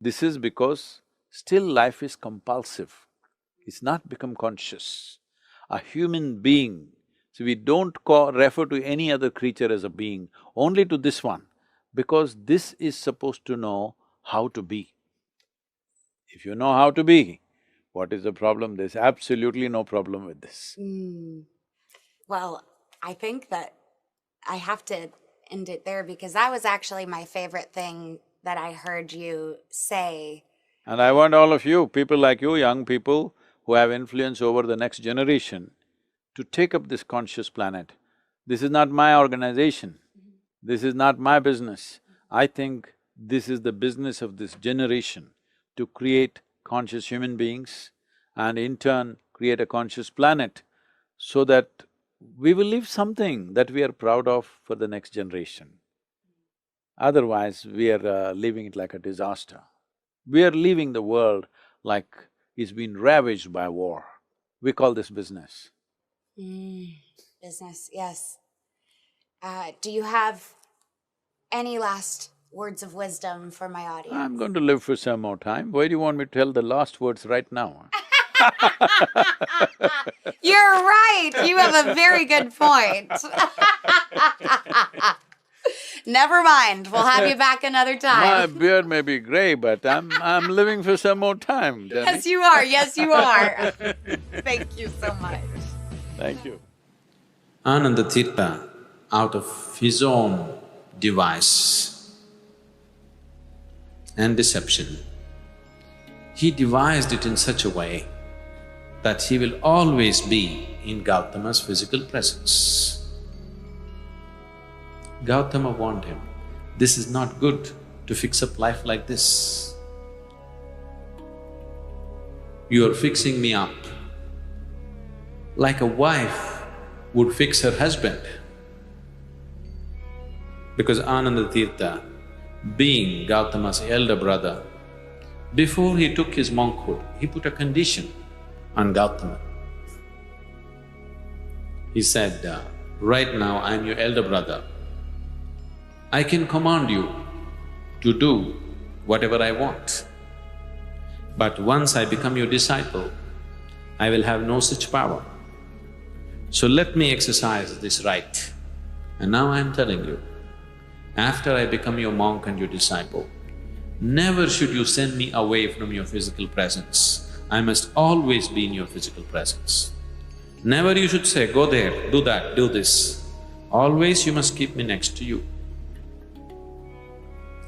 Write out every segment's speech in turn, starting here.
This is because still life is compulsive, it's not become conscious. A human being, so we don't refer to any other creature as a being, only to this one, because this is supposed to know how to be. If you know how to be, what is the problem? There's absolutely no problem with this. Well, I think that I have to end it there because that was actually my favorite thing that I heard you say. And I want all of you, people like you, young people who have influence over the next generation, to take up this conscious planet. This is not my organization, this is not my business. I think this is the business of this generation, to create conscious human beings and in turn create a conscious planet so that we will leave something that we are proud of for the next generation. Otherwise, we are leaving it like a disaster. We are leaving the world like it's been ravaged by war. We call this business. Business, yes. Do you have any last words of wisdom for my audience? I'm going to live for some more time. Why do you want me to tell the last words right now? You're right, you have a very good point. Never mind, we'll have you back another time. My beard may be gray, but I'm living for some more time, Demi. Yes, you are, yes, you are. Thank you so much. Thank you. Ananda Tirtha, out of his own device and deception, he devised it in such a way that he will always be in Gautama's physical presence. Gautama warned him, this is not good to fix up life like this. You are fixing me up like a wife would fix her husband. Because Ananda Tirtha, being Gautama's elder brother, before he took his monkhood, he put a condition on Gautama. He said, right now I am your elder brother. I can command you to do whatever I want. But once I become your disciple, I will have no such power. So let me exercise this right. And now I am telling you, after I become your monk and your disciple, never should you send me away from your physical presence. I must always be in your physical presence. Never you should say, go there, do that, do this. Always you must keep me next to you.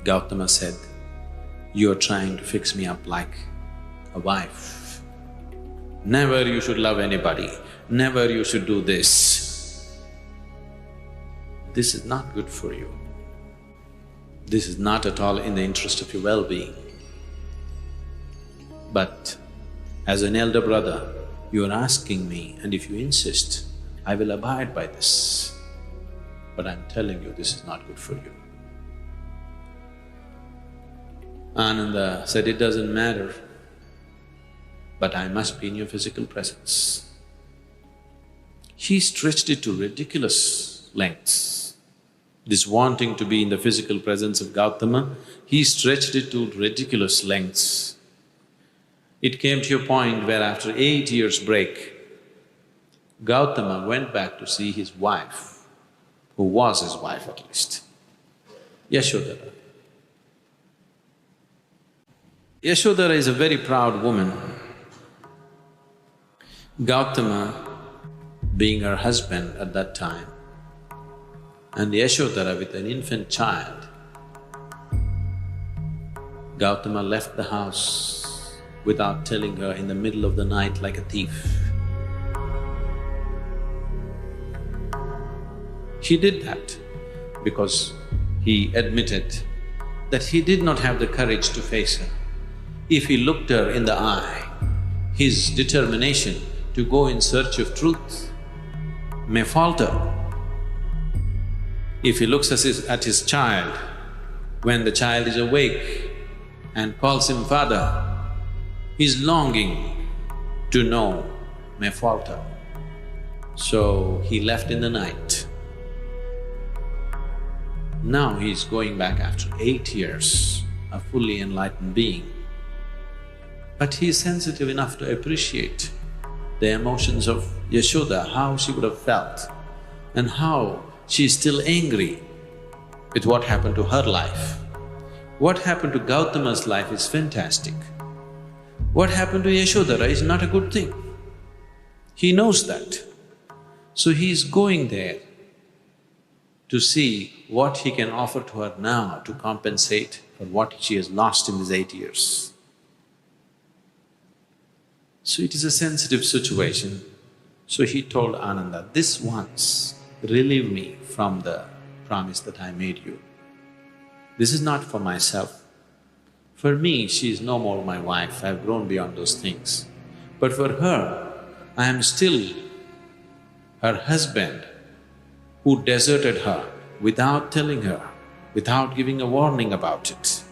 Gautama said, you are trying to fix me up like a wife. Never you should love anybody, never you should do this. This is not good for you. This is not at all in the interest of your well-being. But as an elder brother, you are asking me, and if you insist, I will abide by this. But I'm telling you, this is not good for you. Ananda said, it doesn't matter, but I must be in your physical presence. He stretched it to ridiculous lengths. This wanting to be in the physical presence of Gautama, he stretched it to ridiculous lengths. It came to a point where after 8 years' break, Gautama went back to see his wife, who was his wife at least, Yashodhara. Yashodhara is a very proud woman. Gautama being her husband at that time, and Yashodhara with an infant child, Gautama left the house without telling her in the middle of the night like a thief. He did that because he admitted that he did not have the courage to face her. If he looked her in the eye, his determination to go in search of truth may falter. If he looks at his child, when the child is awake and calls him father, his longing to know may falter. So he left in the night. Now he is going back after 8 years a fully enlightened being. But he is sensitive enough to appreciate the emotions of Yashoda, how she would have felt and how she is still angry with what happened to her life. What happened to Gautama's life is fantastic. What happened to Yashodhara is not a good thing. He knows that. So he is going there to see what he can offer to her now to compensate for what she has lost in these 8 years. So it is a sensitive situation. So he told Ananda, this once relieve me from the promise that I made you. This is not for myself. For me, she is no more my wife, I've grown beyond those things. But for her, I am still her husband who deserted her without telling her, without giving a warning about it.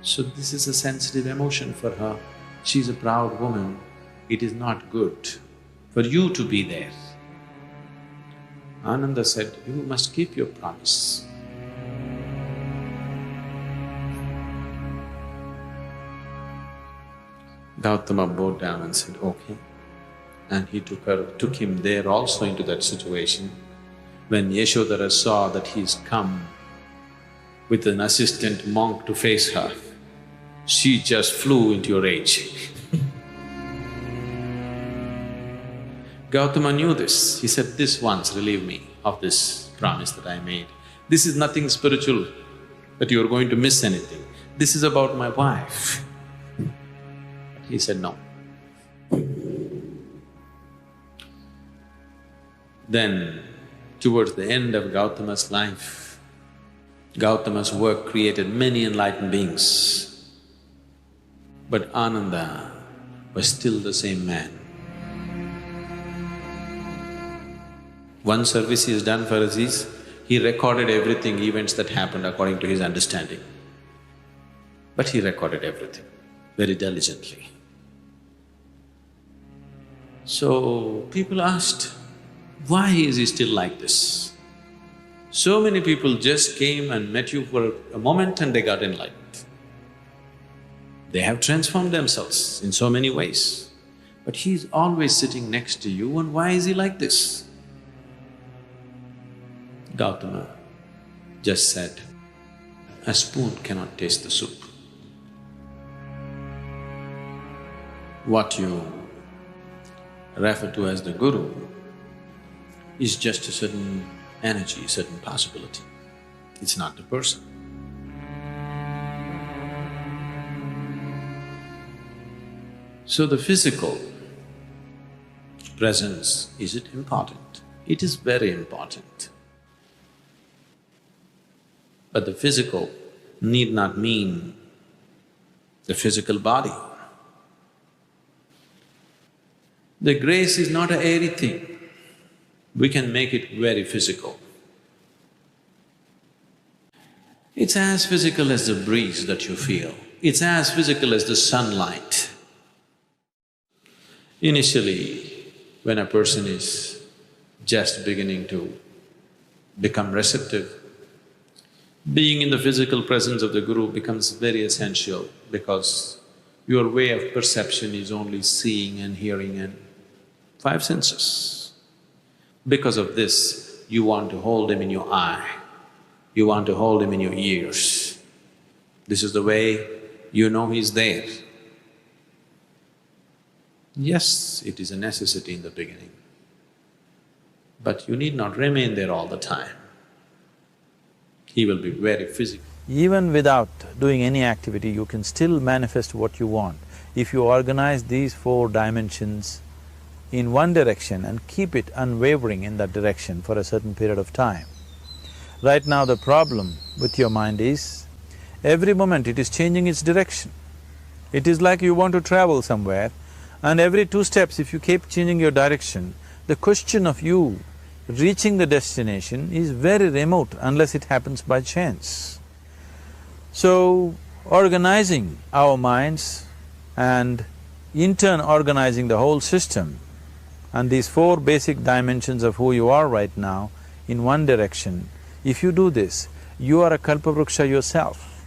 So this is a sensitive emotion for her. She's a proud woman. It is not good for you to be there. Ananda said, you must keep your promise. Gautama bowed down and said, okay. And he took him there also into that situation. When Yashodhara saw that he's come with an assistant monk to face her, she just flew into a rage. Gautama knew this. He said, this once relieve me of this promise that I made. This is nothing spiritual that you're going to miss anything. This is about my wife. He said, no. Then, towards the end of Gautama's life, Gautama's work created many enlightened beings. But Ananda was still the same man. One service he has done for us is, he recorded everything, events that happened according to his understanding. But he recorded everything very diligently. So people asked, why is he still like this? So many people just came and met you for a moment and they got enlightened. They have transformed themselves in so many ways, but he's always sitting next to you, and why is he like this? Gautama just said, a spoon cannot taste the soup. What you refer to as the Guru is just a certain energy, certain possibility. It's not the person. So the physical presence, is it important? It is very important. But the physical need not mean the physical body. The grace is not an airy thing. We can make it very physical. It's as physical as the breeze that you feel. It's as physical as the sunlight. Initially, when a person is just beginning to become receptive, being in the physical presence of the Guru becomes very essential because your way of perception is only seeing and hearing and 5 senses. Because of this, you want to hold him in your eye, you want to hold him in your ears. This is the way you know he's there. Yes, it is a necessity in the beginning, but you need not remain there all the time. He will be very physical. Even without doing any activity, you can still manifest what you want. If you organize these 4 dimensions in one direction and keep it unwavering in that direction for a certain period of time. Right now the problem with your mind is, every moment it is changing its direction. It is like you want to travel somewhere, and every 2 steps if you keep changing your direction, the question of you reaching the destination is very remote unless it happens by chance. So, organizing our minds and in turn organizing the whole system and these 4 basic dimensions of who you are right now in one direction, if you do this, you are a kalpavruksha yourself.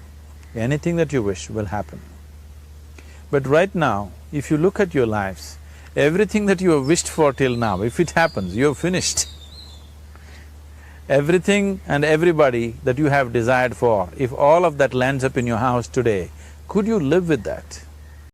anything that you wish will happen. But right now, if you look at your lives, everything that you have wished for till now, if it happens, you have finished. Everything and everybody that you have desired for, if all of that lands up in your house today, could you live with that?